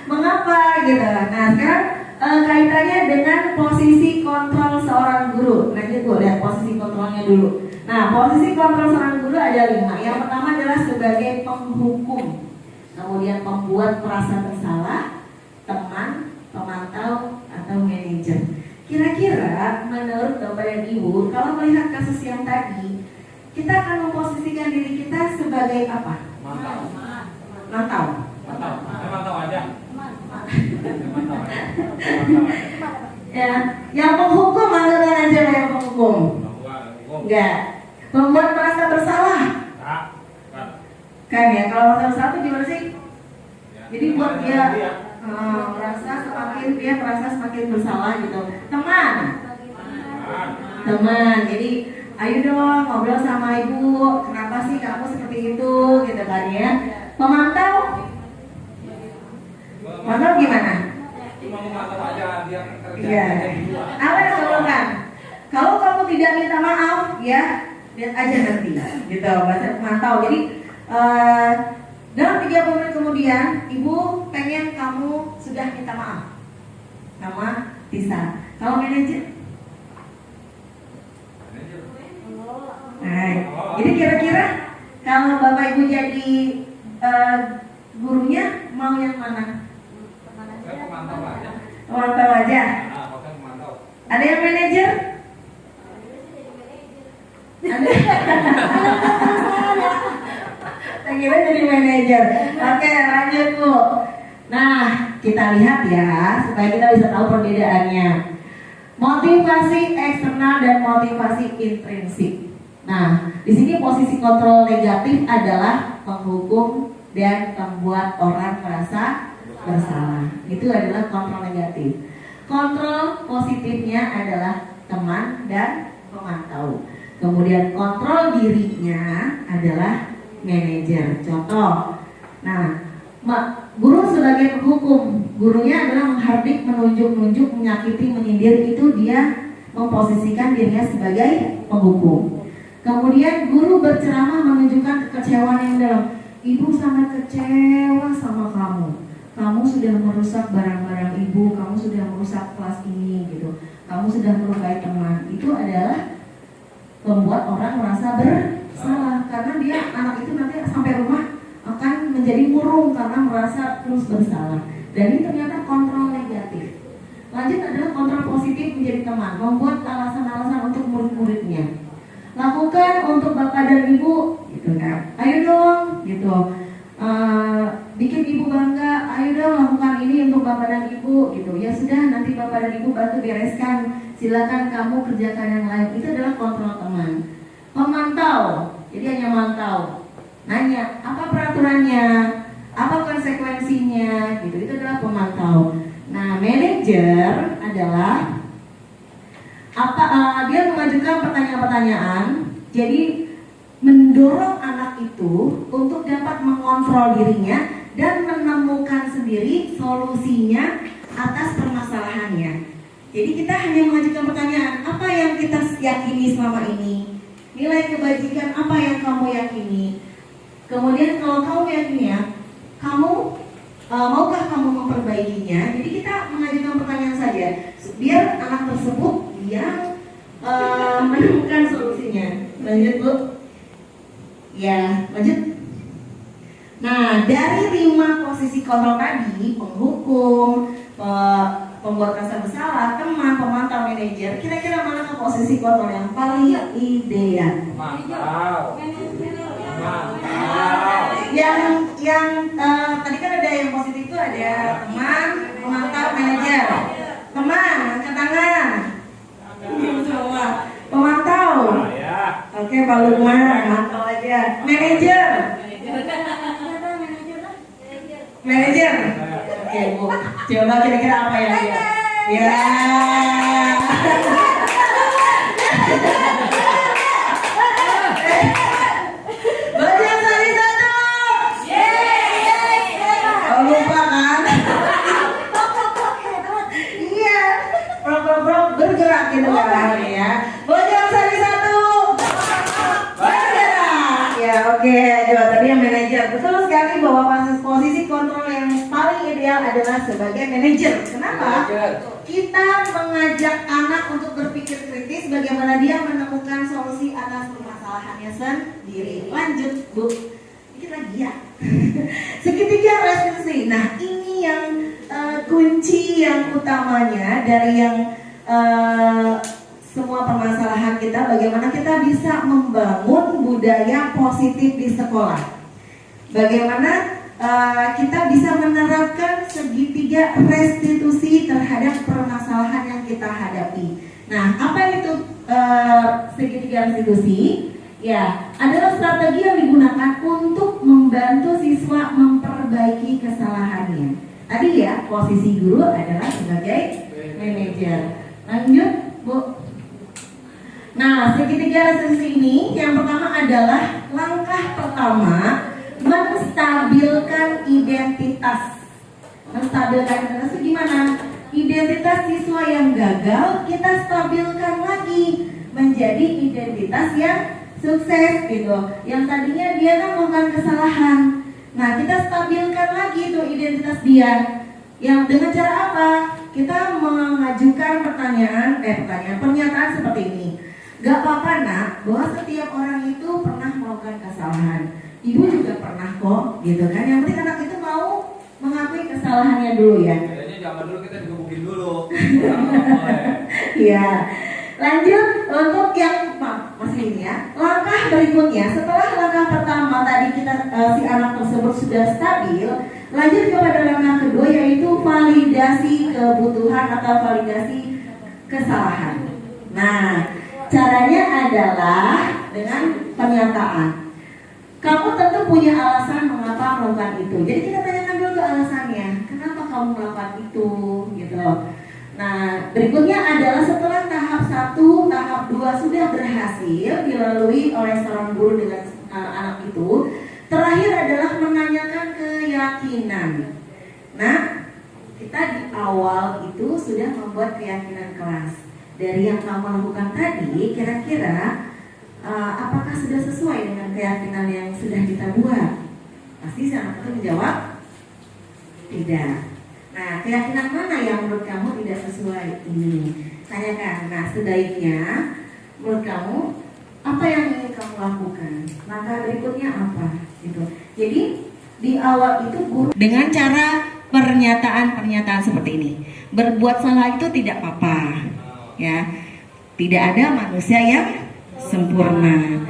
mengapa gitu. Nah sekarang kaitannya dengan posisi kontrol seorang guru. Lanjut Bu, lihat posisi kontrolnya dulu. Nah, posisi kontrol seorang guru ada 5. Yang pertama adalah sebagai penghukum, kemudian pembuat merasa bersalah, teman, pemantau, atau manajer. Kira-kira menurut Bapak dan Ibu, kalau melihat kasus yang tadi, kita akan memposisikan diri kita sebagai apa? Mantau aja. Ya, yang menghukum anggaran aja yang menghukum. Enggak. Membuat merasa bersalah. Kan ya, kalau merasa bersalah itu gimana sih? Jadi buat dia merasa semakin bersalah gitu. Teman. Jadi ayo dong ngobrol sama ibu. Kenapa sih kamu seperti itu? Gitu kan ya. Memantau gimana? cuma mengatur aja dia kerja Iya. Apa yang kamu lakukan? Kalau kamu tidak minta maaf, ya lihat aja nanti, gitu. Bahasa pemantau. Jadi dalam 30 menit kemudian, ibu pengen kamu sudah minta maaf sama Tisa. Kalau manajer, nah, jadi kira-kira kalau bapak ibu jadi gurunya mau yang mana? Saya pemantau aja. Pemantau aja. Nah, pokoknya pemantau. Ada yang manajer? Ada. Akhirnya jadi manajer. Oke, lanjut Bu. Nah, kita lihat ya supaya kita bisa tahu perbedaannya. Motivasi eksternal dan motivasi intrinsik. Nah, di sini posisi kontrol negatif adalah menghukum dan membuat orang merasa bersalah. Itu adalah kontrol negatif. Kontrol positifnya adalah teman dan pemantau. Kemudian kontrol dirinya adalah manajer. Contoh, nah, guru sebagai penghukum, gurunya adalah menghardik, menunjuk-nunjuk, menyakiti, menyindir, itu dia memposisikan dirinya sebagai penghukum. Kemudian guru berceramah menunjukkan kekecewaan yang dalam. Ibu sangat kecewa sama kamu. Kamu sudah merusak barang-barang ibu, kamu sudah merusak kelas ini, gitu. Kamu sudah melukai teman. Itu adalah membuat orang merasa bersalah karena dia anak itu nanti sampai rumah akan menjadi murung karena merasa terus bersalah. Dan ini ternyata kontrol negatif. Lanjut adalah kontrol positif menjadi teman, membuat alasan-alasan untuk murid-muridnya. Lakukan untuk bapak dan ibu, gitu kan? Ayo dong, gitu. Bikin ibu bangga. Ayo dong lakukan ini untuk bapak dan ibu, gitu. Ya sudah, nanti bapak dan ibu bantu bereskan. Silakan kamu kerjakan yang lain. Itu adalah kontrol teman. Pemantau, jadi hanya mantau. Nanya, apa peraturannya? Apa konsekuensinya? Gitu. Itu adalah pemantau. Nah, manajer adalah dia mengajukan pertanyaan-pertanyaan, jadi mendorong anak itu untuk dapat mengontrol dirinya dan menemukan sendiri solusinya atas permasalahannya. Jadi kita hanya mengajukan pertanyaan, apa yang kita yakini selama ini? Nilai kebajikan apa yang kamu yakini? Kemudian kalau kamu yakini ya, maukah kamu memperbaikinya? Jadi kita mengajukan pertanyaan saja, biar anak tersebut yang menemukan solusinya. Lanjut Bu. Ya, lanjut. Nah, dari 5 posisi kontrol tadi, penghukum, pembuat rasa bersalah, teman, pemantau, manajer, kira-kira mana ke posisi kontrol yang paling ideal? Mantap. Yang tadi kan ada yang positif itu ada teman, pemantau, manajer. Teman, angkat tangan. Semua. Pemantau. Oke, Pak Lukman, mantau aja. Manajer. Manajer. Oke, Bu. Coba kira-kira apa yang dia? Ya. Bajak sari satu. Oh, lupa kan? Iya. Bro, bergerak gitu kan ya. Bajak sari satu. Bergerak. Ya, oke. Coba tadi yang manajer. Betul sekali bahwa posisi kontrol yang paling ideal adalah sebagai manajer. Kenapa? Kita mengajak anak untuk berpikir kritis bagaimana dia menemukan solusi atas permasalahannya sendiri. Lanjut, Bu. Dikit lagi ya. Segitiga restitusi. Nah, ini yang kunci yang utamanya dari yang semua permasalahan kita, bagaimana kita bisa membangun budaya positif di sekolah. Bagaimana kita bisa menerapkan segitiga restitusi terhadap permasalahan yang kita hadapi. Nah, apa itu segitiga restitusi? Ya, adalah strategi yang digunakan untuk membantu siswa memperbaiki kesalahannya. Tadi ya, posisi guru adalah sebagai manajer. Lanjut, Bu. Nah, segitiga restitusi ini yang pertama adalah langkah pertama menstabilkan identitas. Menstabilkan identitas itu gimana? identitas siswa yang gagal kita stabilkan lagi menjadi identitas yang sukses gitu. Yang tadinya dia kan melakukan kesalahan, nah kita stabilkan lagi tuh identitas dia. Yang dengan cara apa? Kita mengajukan pernyataan seperti ini. Gak apa-apa nak, bahwa setiap orang itu pernah melakukan kesalahan. Ibu juga pernah kok, gitu kan. Yang penting anak itu mau mengakui kesalahannya dulu ya. Kayaknya zaman dulu kita digebukin dulu. Iya. Lanjut untuk yang masih ini ya. Langkah berikutnya setelah langkah pertama tadi kita si anak tersebut sudah stabil, lanjut kepada langkah kedua yaitu validasi kebutuhan atau validasi kesalahan. Nah, caranya adalah dengan pernyataan. Kamu tentu punya alasan mengapa melakukan itu. Jadi kita tanyakan dulu ke alasannya. Kenapa kamu melakukan itu gitu. Nah, berikutnya adalah setelah tahap 1, tahap 2 sudah berhasil dilalui oleh seorang guru dengan anak itu, terakhir adalah menanyakan keyakinan. Nah, kita di awal itu sudah membuat keyakinan kelas. Dari yang kamu lakukan tadi, kira-kira apakah sudah sesuai dengan keyakinan yang sudah kita buat? Pasti anak itu menjawab tidak. Nah, keyakinan mana yang menurut kamu tidak sesuai ini? Tanyakan. Nah, sebaiknya menurut kamu apa yang ingin kamu lakukan? Langkah berikutnya apa? Gitu. Jadi di awal itu guru dengan cara pernyataan seperti ini. Berbuat salah itu tidak apa-apa, ya. Tidak ada manusia yang sempurna.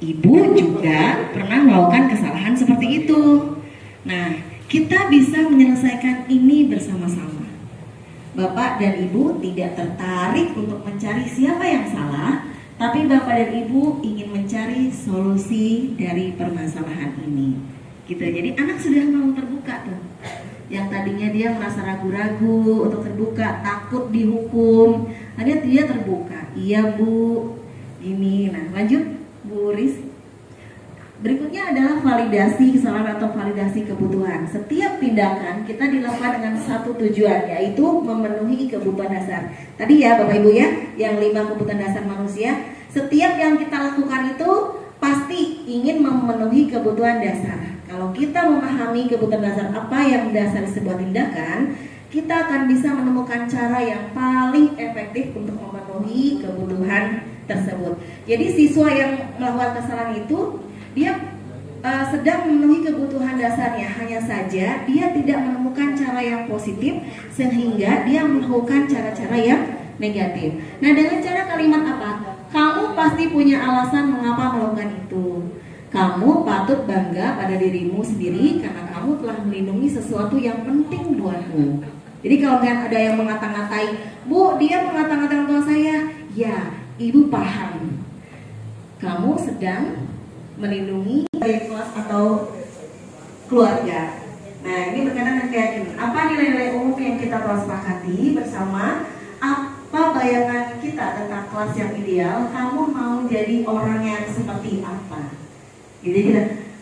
Ibu juga pernah melakukan kesalahan seperti itu. Nah, kita bisa menyelesaikan ini bersama-sama. Bapak dan Ibu tidak tertarik untuk mencari siapa yang salah, tapi Bapak dan Ibu ingin mencari solusi dari permasalahan ini. Gitu. Jadi anak sudah mau terbuka tuh. Yang tadinya dia merasa ragu-ragu untuk terbuka, takut dihukum, akhirnya dia terbuka. Iya Bu, ini. Nah, lanjut Bu Riz. Berikutnya adalah validasi kesalahan atau validasi kebutuhan. Setiap tindakan kita dilakukan dengan satu tujuan, yaitu memenuhi kebutuhan dasar. Tadi ya Bapak Ibu ya, yang 5 kebutuhan dasar manusia. Setiap yang kita lakukan itu pasti ingin memenuhi kebutuhan dasar. Kalau kita memahami kebutuhan dasar apa yang dasar sebuah tindakan, kita akan bisa menemukan cara yang paling efektif untuk memenuhi kebutuhan tersebut. Jadi siswa yang melakukan kesalahan itu dia sedang memenuhi kebutuhan dasarnya, hanya saja dia tidak menemukan cara yang positif sehingga dia melakukan cara-cara yang negatif. Nah, dengan cara kalimat apa? Kamu pasti punya alasan mengapa melakukan itu. Kamu patut bangga pada dirimu sendiri karena kamu telah melindungi sesuatu yang penting buatmu. Jadi kalau kan ada yang mengata-ngatai, Bu, dia mengata-ngatai orang tua saya, ya, Ibu paham. Kamu sedang melindungi kelas atau keluarga. Nah, ini berkaitan dengan keyakinan. Apa nilai-nilai umum yang kita telah sepakati bersama? Apa bayangan kita tentang kelas yang ideal? Kamu mau jadi orang yang seperti apa? Jadi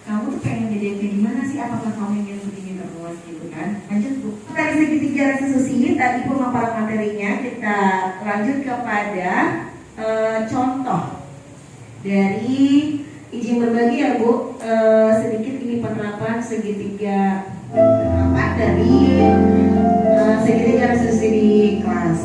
kamu tuh pengen jadi yang kayak gimana sih? Apakah kamu ingin begini terus gitu kan? Lanjut Bu. Dari segitiga restitusi tadi pun memaparkan materinya. Kita lanjut kepada contoh dari izin berbagi ya Bu, sedikit ini penerapan segitiga dari segitiga restitusi di kelas.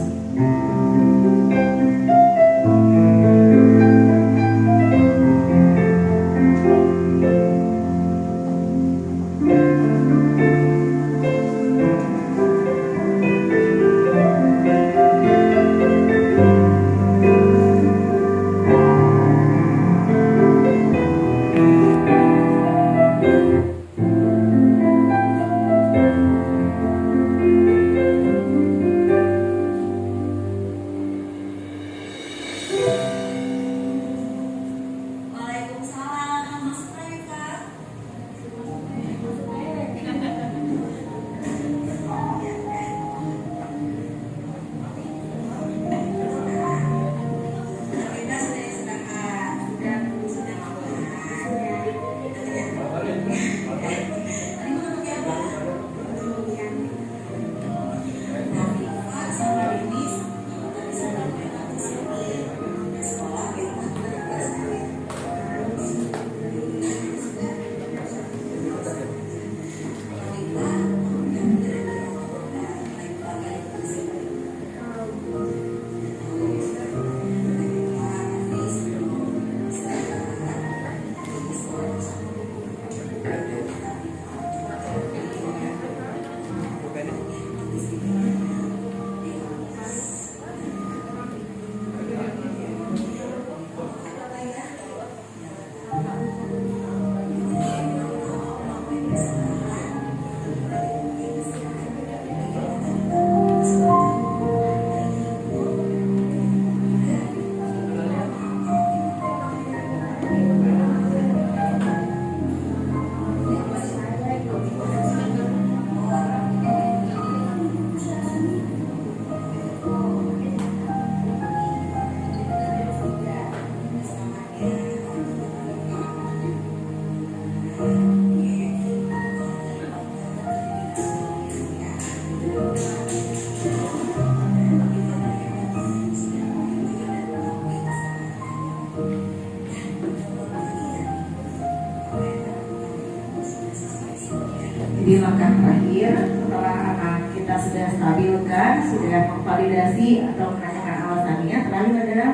sudah memvalidasi atau menanyakan alasannya. Terakhir adalah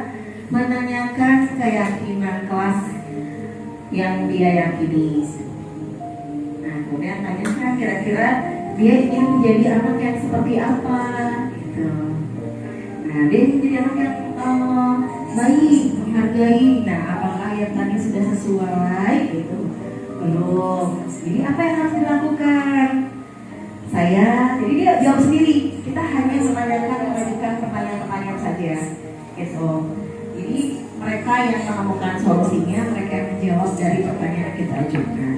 menanyakan keyakinan kelas yang dia yakini. Nah, kemudian tanyakan kira-kira dia ingin menjadi anak yang seperti apa gitu. Nah, dia ingin menjadi anak yang baik, menghargai. Nah, apakah yang tadi sudah sesuai gitu? Belum. Jadi apa yang harus dilakukan? Jadi dia jawab sendiri. Kita hanya mengajukan pertanyaan-pertanyaan saja gitu. Jadi mereka yang menemukan solusinya, mereka yang menjawab dari pertanyaan yang kita ajukan.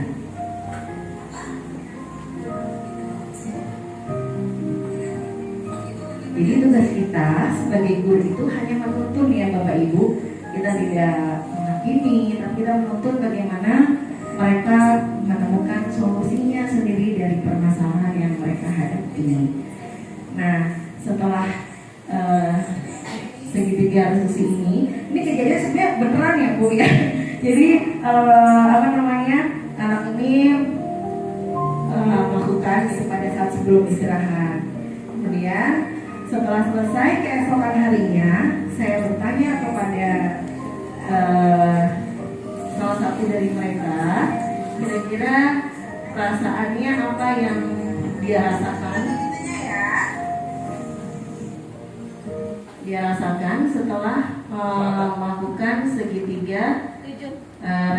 Jadi tugas kita sebagai guru itu hanya menuntun ya Bapak Ibu. Kita tidak menghakimi, tapi kita menuntun bagaimana mereka menemukan solusinya sendiri dari permasalahan yang mereka hadapi. Nah, setelah segitiga resolusi ini kejadian sebenarnya beneran ya Bu ya. Jadi anak ini melakukan itu pada saat sebelum istirahat. Kemudian setelah selesai keesokan harinya, saya bertanya kepada salah satu dari mereka, kira-kira perasaannya apa yang dia rasakan? Dia rasakan setelah melakukan segitiga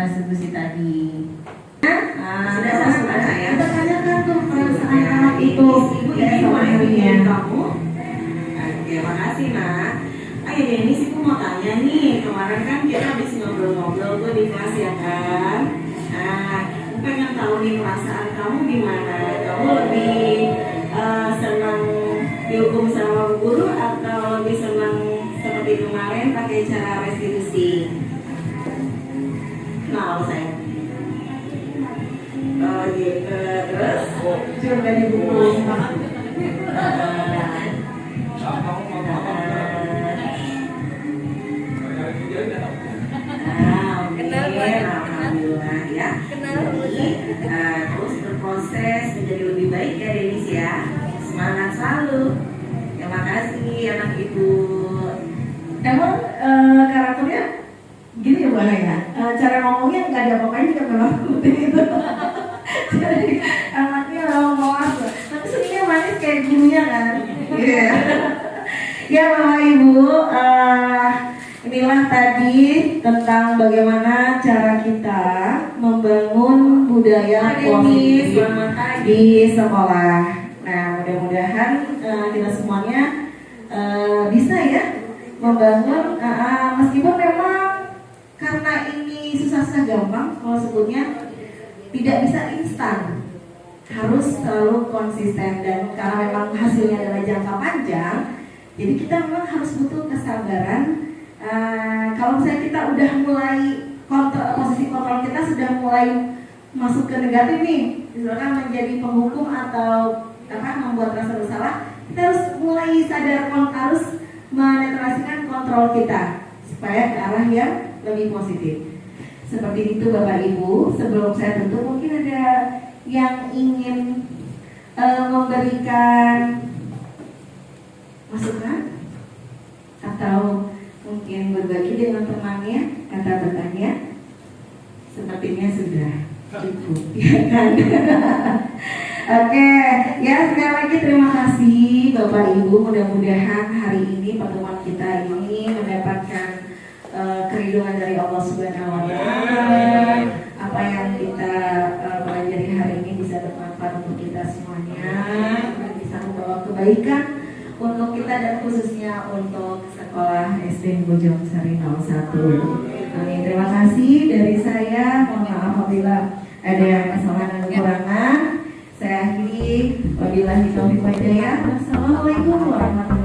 resolusi tadi. Sudah saya tanyakan tuh perasaan anak itu keesokan harinya. Kamu? Terima kasih nak. Ayo Denis, aku mau tanya nih, kemarin kan kita habis ngobrol-ngobrol tuh di kelas ya kan. Nah, aku pengen tahu nih perasaan kamu gimana. Kamu lebih senang dihukum sama guru atau lebih senang seperti kemarin pakai cara restitusi? Nah, saya. Oh gitu. Terus Sudah dihukum. Alhamdulillah ya. Terus berproses menjadi lebih baik ya Denis ya. Semangat selalu. Terima kasih anak ibu. Emang karakternya gini ya Bu Ana ya. Cara ngomongnya nggak ada apa-apanya juga memang seperti itu. Jadi anaknya ngomong tapi seninya manis kayak gurunya kan. Iya. Ya Bapak Ibu, inilah tadi tentang bagaimana cara kita membangun budaya positif di sekolah. Nah, mudah-mudahan kita semuanya bisa ya membangun, meskipun memang karena ini susah-susah gampang, kalau sebutnya tidak bisa instan, harus selalu konsisten, dan karena memang hasilnya adalah jangka panjang, jadi kita memang harus butuh kesabaran. Kalau misalnya kita udah mulai posisi kontrol kita sudah mulai masuk ke negatif nih, misalkan menjadi penghukum atau membuat rasa bersalah, kita harus mulai sadar, harus menetralisikan kontrol kita supaya ke arah yang lebih positif. Seperti itu Bapak Ibu. Sebelum saya tutup, mungkin ada yang ingin memberikan masukan atau mungkin berbagi dengan temannya, kata bertanya. Sepertinya sudah cukup ya kan. Oke, ya sekali lagi terima kasih Bapak Ibu. Mudah-mudahan hari ini pertemuan kita ini mendapatkan keridhaan dari Allah Subhanahu wa Ta'ala. Apa yang kita pelajari hari ini bisa bermanfaat untuk kita semuanya, dan bisa membawa kebaikan untuk kita dan khususnya untuk sekolah SD Bojong Sari 01. Amin. Terima kasih dari saya. Mohon maaf apabila ada kesalahan dan kekurangan. Saya akhiri. Wabillahi taufiq wal hidayah. Wassalamualaikum warahmatullahi wabarakatuh.